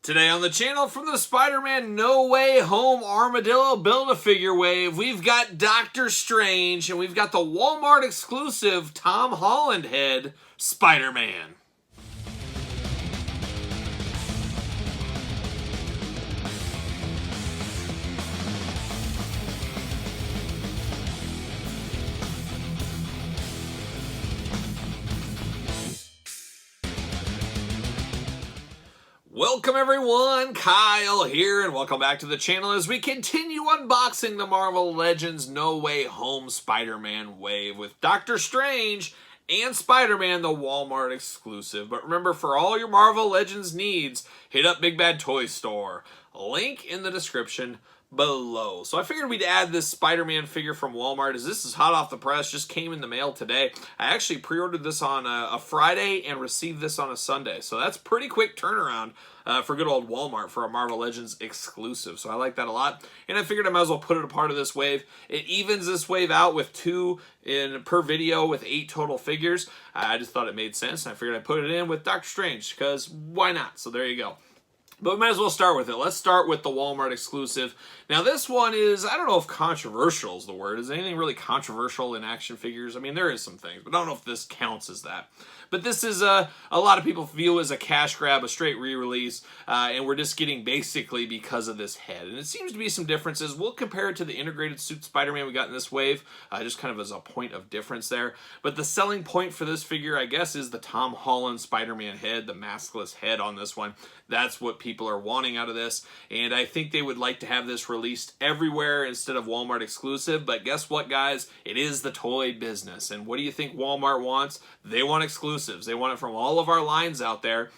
Today on the channel, from the Spider-Man No Way Home Armadillo Build-A-Figure wave, we've got Doctor Strange, and we've got the Walmart exclusive Tom Holland head, Spider-Man. Welcome everyone, Kyle here, and welcome back to the channel as we continue unboxing the Marvel Legends No Way Home Spider-Man wave with Doctor Strange and Spider-Man, the Walmart exclusive. But remember, for all your Marvel Legends needs, hit up Big Bad Toy Store. Link in the description below. So I figured we'd add this Spider-Man figure from Walmart, as this is hot off the press, just came in the mail today. I actually pre-ordered this on a Friday and received this on a Sunday, so that's pretty quick turnaround for good old Walmart for a Marvel Legends exclusive. So I like that a lot, and I figured I might as well put it a part of this wave. It evens this wave out with 2 per video with 8 total figures. I just thought it made sense, and I figured I'd put it in with Doctor Strange, because why not? So there you go. But we might as well start with it. Let's start with the Walmart exclusive. Now this one is, I don't know if controversial is the word. Is anything really controversial in action figures? I mean, there is some things, but I don't know if this counts as that. But this is a lot of people view as a cash grab, a straight re-release, and we're just getting basically because of this head. And it seems to be some differences. We'll compare it to the integrated suit Spider-Man we got in this wave, just kind of as a point of difference there. But the selling point for this figure, I guess, is the Tom Holland Spider-Man head, the maskless head on this one. That's what people are wanting out of this, and I think they would like to have this released everywhere instead of Walmart exclusive. But guess what, guys? It is the toy business, and what do you think Walmart wants? They want exclusives. They want it from all of our lines out there.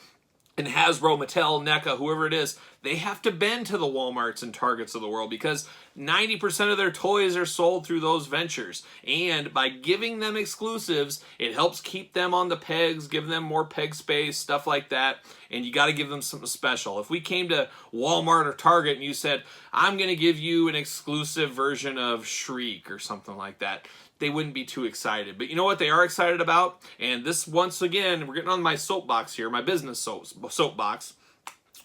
And Hasbro, Mattel, NECA, whoever it is, they have to bend to the Walmarts and Targets of the world, because 90% of their toys are sold through those ventures. And by giving them exclusives, it helps keep them on the pegs, give them more peg space, stuff like that. And you got to give them something special. If we came to Walmart or Target and you said, I'm going to give you an exclusive version of Shriek or something like that, they wouldn't be too excited. But you know what they are excited about? And this, once again, we're getting on my soapbox here, my business soapbox.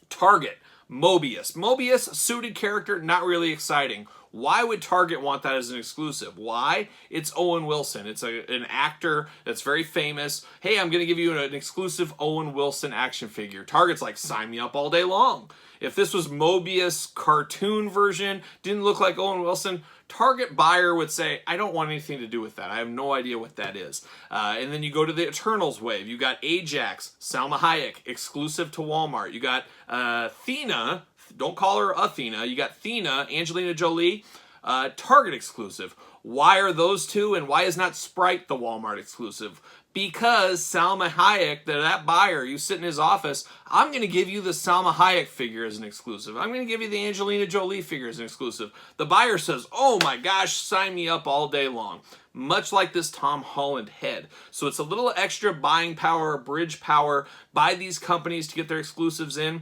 Target, Mobius. Mobius, suited character, not really exciting. Why would Target want that as an exclusive? Why? It's Owen Wilson. It's an actor that's very famous. Hey, I'm going to give you an exclusive Owen Wilson action figure. Target's like, sign me up all day long. If this was Mobius cartoon version, didn't look like Owen Wilson, Target buyer would say, I don't want anything to do with that. I have no idea what that is. And then you go to the Eternals wave. You got Ajax, Salma Hayek, exclusive to Walmart. You got Athena, don't call her Athena. You got Athena, Angelina Jolie, Target exclusive. Why are those two, and why is not Sprite the Walmart exclusive? Because Salma Hayek, that buyer, you sit in his office, I'm going to give you the Salma Hayek figure as an exclusive. I'm going to give you the Angelina Jolie figure as an exclusive. The buyer says, oh my gosh, sign me up all day long. Much like this Tom Holland head. So it's a little extra buying power, bridge power by these companies to get their exclusives in.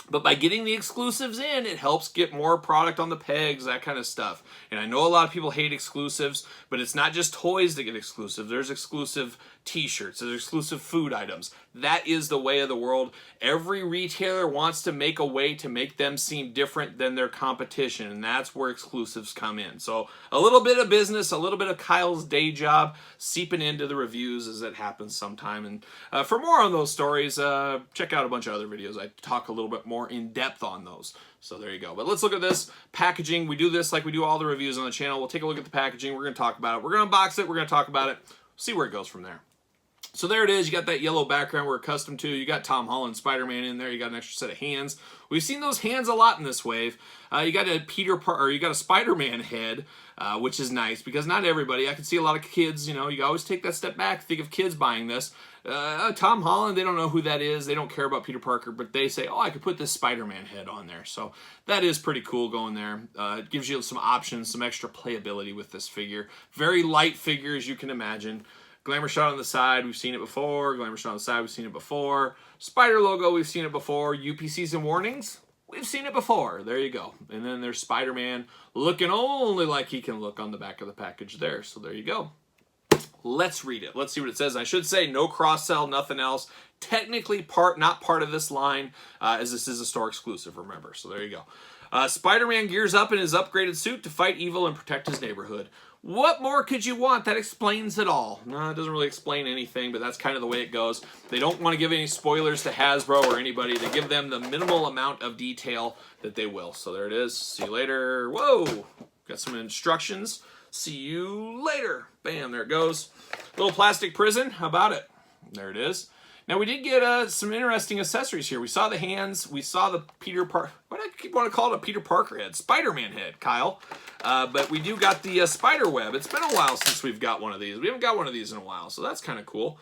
But by getting the exclusives in, it helps get more product on the pegs, that kind of stuff. And I know a lot of people hate exclusives, but it's not just toys that get exclusive. There's exclusive t-shirts, there's exclusive food items. That is the way of the world. Every retailer wants to make a way to make them seem different than their competition, and that's where exclusives come in. So a little bit of business, a little bit of Kyle's day job seeping into the reviews as it happens sometime. And for more on those stories, check out a bunch of other videos. I talk a little bit more in depth on those. So there you go. But let's look at this packaging. We do this like we do all the reviews on the channel. We'll take a look at the packaging. We're going to talk about it. We're going to unbox it. We're going to talk about it. See where it goes from there. So there it is. You got that yellow background we're accustomed to. You got Tom Holland Spider-Man in there. You got an extra set of hands. We've seen those hands a lot in this wave. You got a Spider-Man head, which is nice, because not everybody. I can see a lot of kids. You know, you always take that step back. Think of kids buying this. Tom Holland, they don't know who that is. They don't care about Peter Parker, but they say, oh, I could put this Spider-Man head on there. So that is pretty cool going there. It gives you some options, some extra playability with this figure. Very light figure, as you can imagine. Glamour shot on the side, we've seen it before. Glamour shot on the side, we've seen it before. Spider logo, we've seen it before. UPCs and warnings, we've seen it before. There you go. And then there's Spider-Man looking only like he can look on the back of the package there. So there you go. Let's read it. Let's see what it says. I should say no cross-sell, nothing else. Technically not part of this line, as this is a store exclusive, remember. So there you go. Spider-Man gears up in his upgraded suit to fight evil and protect his neighborhood. What more could you want? That explains it all. No, it doesn't really explain anything, but that's kind of the way it goes. They don't want to give any spoilers to Hasbro or anybody. They give them the minimal amount of detail that they will. So there it is. See you later. Whoa! Got some instructions. See you later. Bam, there it goes. Little plastic prison. How about it? There it is. Now, we did get some interesting accessories here. We saw the hands. We saw the Peter Parker. What do I keep want to call it? A Peter Parker head. Spider-Man head, Kyle. But we do got the spider web. It's been a while since we've got one of these. We haven't got one of these in a while, so that's kind of cool.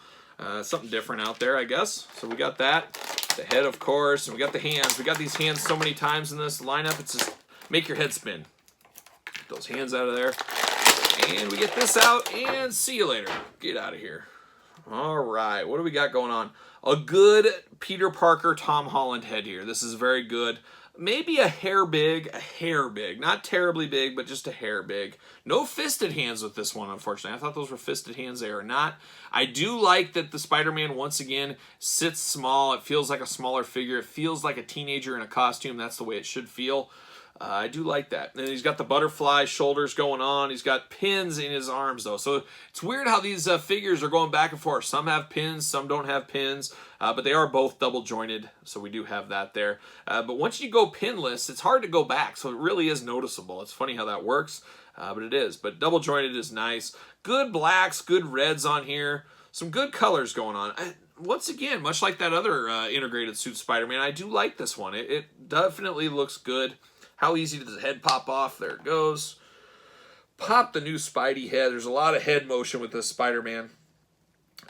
Something different out there, I guess. So we got that. The head, of course. And we got the hands. We got these hands so many times in this lineup. It's just make your head spin. Get those hands out of there. And we get this out, and see you later. Get out of here. All right, what do we got going on? A good Peter Parker, Tom Holland head here. This is very good. Maybe a hair big. Not terribly big, but just a hair big. No fisted hands with this one, unfortunately. I thought those were fisted hands. They are not. I do like that the Spider-Man, once again, sits small. It feels like a smaller figure. It feels like a teenager in a costume. That's the way it should feel. I do like that. And he's got the butterfly shoulders going on. He's got pins in his arms, though. So it's weird how these figures are going back and forth. Some have pins, some don't have pins. But they are both double jointed, so we do have that there. But once you go pinless, it's hard to go back. So it really is noticeable. It's funny how that works, but it is. But double jointed is nice. Good blacks, good reds on here. Some good colors going on. Once again, much like that other integrated suit Spider-Man, I do like this one. It definitely looks good. How easy does the head pop off? There it goes. Pop the new Spidey head. There's a lot of head motion with this Spider-Man,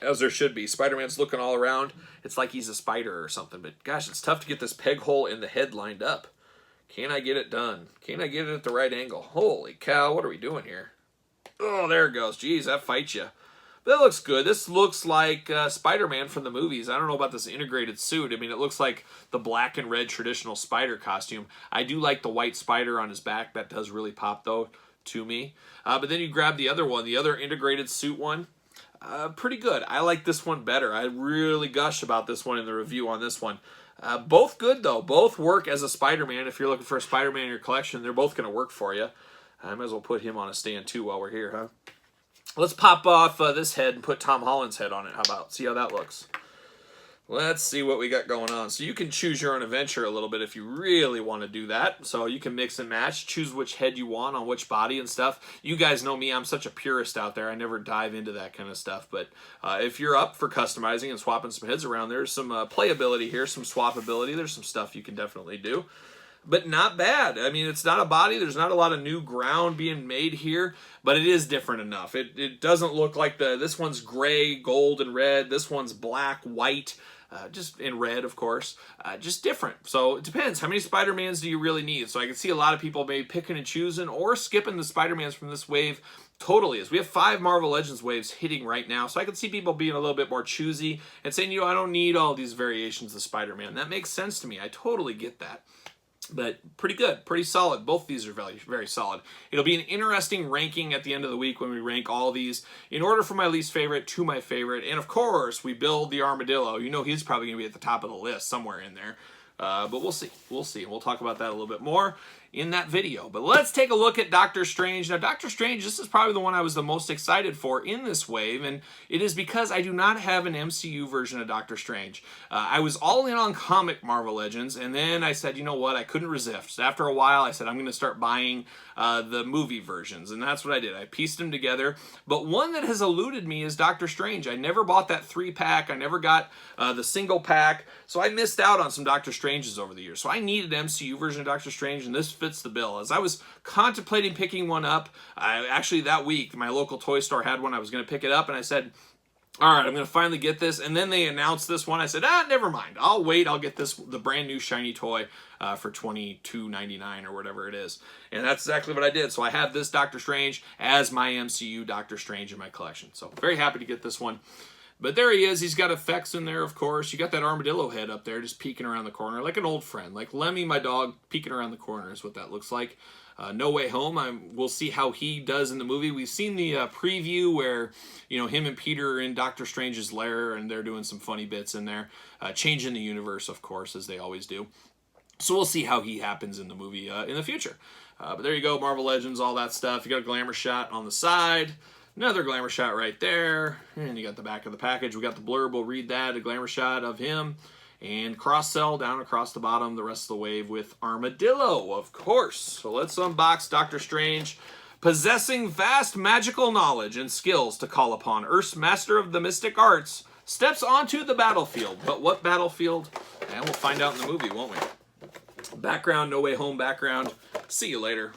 as there should be. Spider-Man's looking all around. It's like he's a spider or something. But gosh, it's tough to get this peg hole in the head lined up. Can I get it done? Can I get it at the right angle? Holy cow, what are we doing here? Oh, there it goes. Jeez, that fights you. That looks good. This looks like Spider-Man from the movies. I don't know about this integrated suit. I mean, it looks like the black and red traditional spider costume. I do like the white spider on his back. That does really pop, though, to me. But then you grab the other one, the other integrated suit one. Pretty good. I like this one better. I really gush about this one in the review on this one. Both good, though. Both work as a Spider-Man. If you're looking for a Spider-Man in your collection, they're both going to work for you. I might as well put him on a stand, too, while we're here, huh? Let's pop off this head and put Tom Holland's head on it. How about? See how that looks. Let's see what we got going on. So you can choose your own adventure a little bit if you really want to do that. So you can mix and match, choose which head you want on which body and stuff. You guys know me, I'm such a purist out there. I never dive into that kind of stuff. But if you're up for customizing and swapping some heads around, there's some playability here, some swappability. There's some stuff you can definitely do. But not bad. I mean, it's not a body. There's not a lot of new ground being made here, but it is different enough. It doesn't look like this one's gray, gold, and red. This one's black, white, just in red, of course. Just different. So it depends. How many Spider-Mans do you really need? So I can see a lot of people maybe picking and choosing or skipping the Spider-Mans from this wave. Totally is. We have 5 Marvel Legends waves hitting right now, so I can see people being a little bit more choosy and saying, you know, I don't need all these variations of Spider-Man. That makes sense to me. I totally get that. But pretty good, pretty solid. Both these are very, very solid. It'll be an interesting ranking at the end of the week when we rank all these in order from my least favorite to my favorite. And of course, we build the armadillo. You know he's probably going to be at the top of the list somewhere in there. But we'll see. We'll see. We'll talk about that a little bit more in that video. But let's take a look at Doctor Strange. Now, Doctor Strange, this is probably the one I was the most excited for in this wave, and it is because I do not have an MCU version of Doctor Strange. I was all in on comic Marvel Legends, and then I said, you know what, I couldn't resist. After a while, I said, I'm going to start buying the movie versions, and that's what I did. I pieced them together, but one that has eluded me is Doctor Strange. I never bought that 3-pack. I never got the single pack, so I missed out on some Doctor Stranges over the years. So I needed an MCU version of Doctor Strange, and this fits the bill. As I was contemplating picking one up, actually that week, my local toy store had one. I was going to pick it up, and I said, all right, I'm going to finally get this. And then they announced this one. I said, never mind. I'll wait. I'll get the brand new shiny toy for $22.99 or whatever it is. And that's exactly what I did. So I have this Doctor Strange as my MCU Doctor Strange in my collection. So very happy to get this one. But there he is. He's got effects in there, of course. You got that armadillo head up there just peeking around the corner like an old friend. Like Lemmy, my dog, peeking around the corner is what that looks like. No Way Home, we'll see how he does in the movie. We've seen the preview where, you know, him and Peter are in Doctor Strange's lair, and they're doing some funny bits in there. Changing the universe, of course, as they always do. So we'll see how he happens in the movie in the future. But there you go, Marvel Legends, all that stuff. You got a glamour shot on the side. Another glamour shot right there. And you got the back of the package. We got the blurb. We'll read that. A glamour shot of him. And cross-sell down across the bottom, the rest of the wave with Armadillo, of course. So let's unbox Doctor Strange. Possessing vast magical knowledge and skills to call upon, Earth's master of the mystic arts steps onto the battlefield. But what battlefield? And we'll find out in the movie, won't we? Background, No Way Home background. See you later.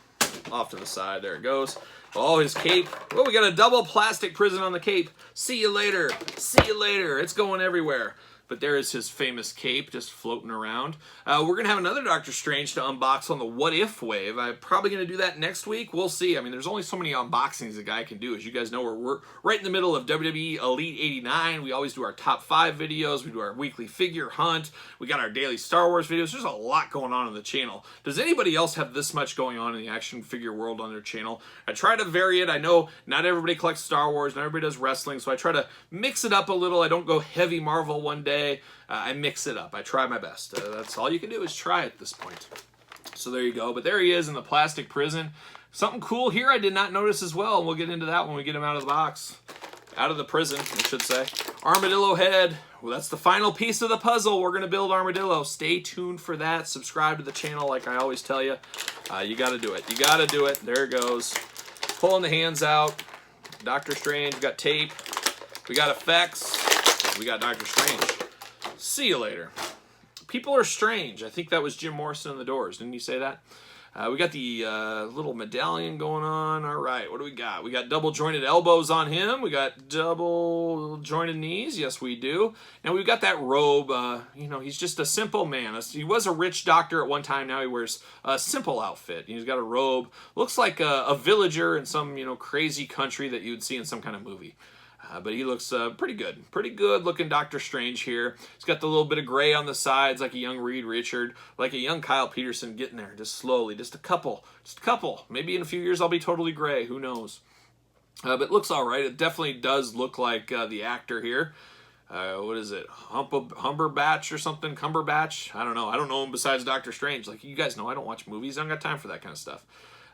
Off to the side. There it goes. Oh, his cape. Oh, we got a double plastic prison on the cape. See you later. See you later. It's going everywhere. But there is his famous cape just floating around. We're going to have another Doctor Strange to unbox on the What If wave. I'm probably going to do that next week. We'll see. I mean, there's only so many unboxings a guy can do. As you guys know, we're right in the middle of WWE Elite 89. We always do our top 5 videos. We do our weekly figure hunt. We got our daily Star Wars videos. There's a lot going on the channel. Does anybody else have this much going on in the action figure world on their channel? I try to vary it. I know not everybody collects Star Wars. Not everybody does wrestling. So I try to mix it up a little. I don't go heavy Marvel one day. I mix it up. I try my best. That's all you can do is try at this point. So there you go. But there he is in the plastic prison. Something cool here I did not notice as well, and we'll get into that when we get him out of the box. Out of the prison, I should say. Armadillo head. Well, that's the final piece of the puzzle. We're going to build Armadillo. Stay tuned for that. Subscribe to the channel like I always tell you. You got to do it. You got to do it. There it goes. Pulling the hands out. Doctor Strange. We got tape. We got effects. We got Doctor Strange. See you later. People are strange. I think that was Jim Morrison in the Doors. Didn't he say that? We got the little medallion going on. All right, what do we got? We got double jointed elbows on him. We got double jointed knees. Yes, we do. And we've got that robe. You know, he's just a simple man. He was a rich doctor at one time. Now he wears a simple outfit. He's got a robe. Looks like a villager in some, you know, crazy country that you'd see in some kind of movie. But he looks pretty good. Pretty good looking Doctor Strange here. He's got the little bit of gray on the sides like a young Reed Richard, like a young Kyle Peterson getting there just slowly. Just a couple. Maybe in a few years I'll be totally gray. Who knows? But it looks all right. It definitely does look like the actor here. What is it? Humberbatch or something? Cumberbatch? I don't know. I don't know him besides Doctor Strange. Like, you guys know I don't watch movies. I don't got time for that kind of stuff.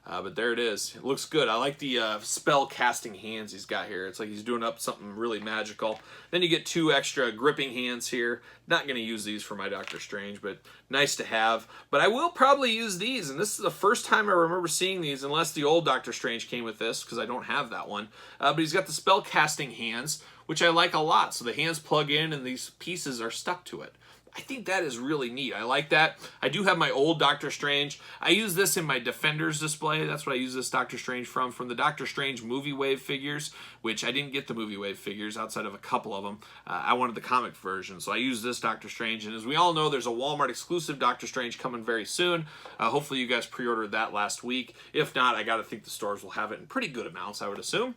But there it is. It looks good. I like the spell casting hands he's got here. It's like he's doing up something really magical. Then you get 2 extra gripping hands here. Not going to use these for my Doctor Strange, but nice to have. But I will probably use these, and this is the first time I remember seeing these, unless the old Doctor Strange came with this, because I don't have that one. But he's got the spell casting hands, which I like a lot. So the hands plug in, and these pieces are stuck to it. I think that is really neat. I like that. I do have my old Doctor Strange. I use this in my Defenders display. That's what I use this Doctor Strange from the Doctor Strange movie wave figures, which I didn't get the movie wave figures outside of a couple of them. I wanted the comic version, so I use this Doctor Strange. And as we all know, there's a Walmart exclusive Doctor Strange coming very soon. Hopefully you guys pre-ordered that last week. If not, I got to think the stores will have it in pretty good amounts, I would assume.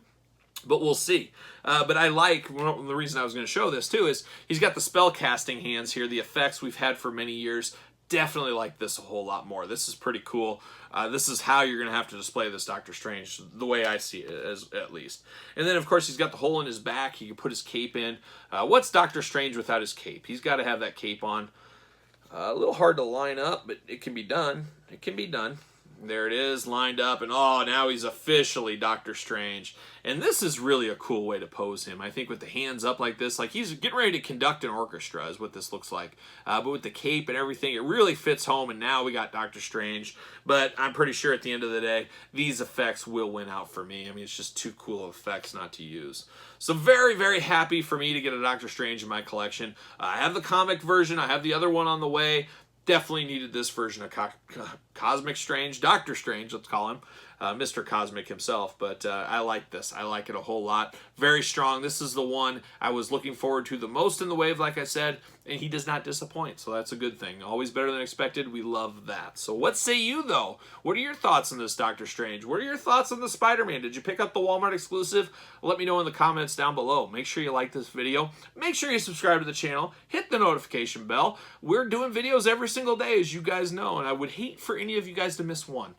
But we'll see. But I like, well, the reason I was going to show this too is he's got the spell casting hands here, the effects we've had for many years. Definitely like this a whole lot more. This is pretty cool. This is how you're going to have to display this Doctor Strange, the way I see it, at least. And then, of course, he's got the hole in his back. He can put his cape in. What's Doctor Strange without his cape? He's got to have that cape on. A little hard to line up, but it can be done. It can be done. There it is, lined up, and oh, now he's officially Doctor Strange. And this is really a cool way to pose him. I think with the hands up like this, like he's getting ready to conduct an orchestra is what this looks like. But with the cape and everything, it really fits home, and now we got Doctor Strange. But I'm pretty sure at the end of the day, these effects will win out for me. I mean, it's just too cool of effects not to use. So very, very happy for me to get a Doctor Strange in my collection. I have the comic version. I have the other one on the way. Definitely needed this version of Cosmic Strange, Doctor Strange, let's call him. Mr. Cosmic himself. But I like this. I like it a whole lot. Very strong. This is the one I was looking forward to the most in the wave, like I said, and he does not disappoint, so that's a good thing. Always better than expected. We love that. So what say you, though? What are your thoughts on this Doctor Strange? What are your thoughts on the Spider-Man? Did you pick up the Walmart exclusive? Let me know in the comments down below. Make sure you like this video. Make sure you subscribe to the channel. Hit the notification bell. We're doing videos every single day, as you guys know, and I would hate for any of you guys to miss one.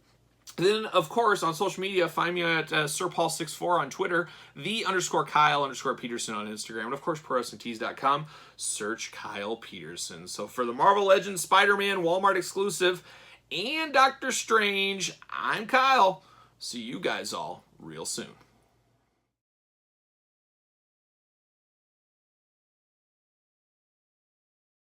Then, of course, on social media, find me at SirPaul64 on Twitter, _Kyle_Peterson on Instagram, and, of course, ProWrestlingTees.com. Search Kyle Peterson. So for the Marvel Legends, Spider-Man, Walmart exclusive, and Doctor Strange, I'm Kyle. See you guys all real soon.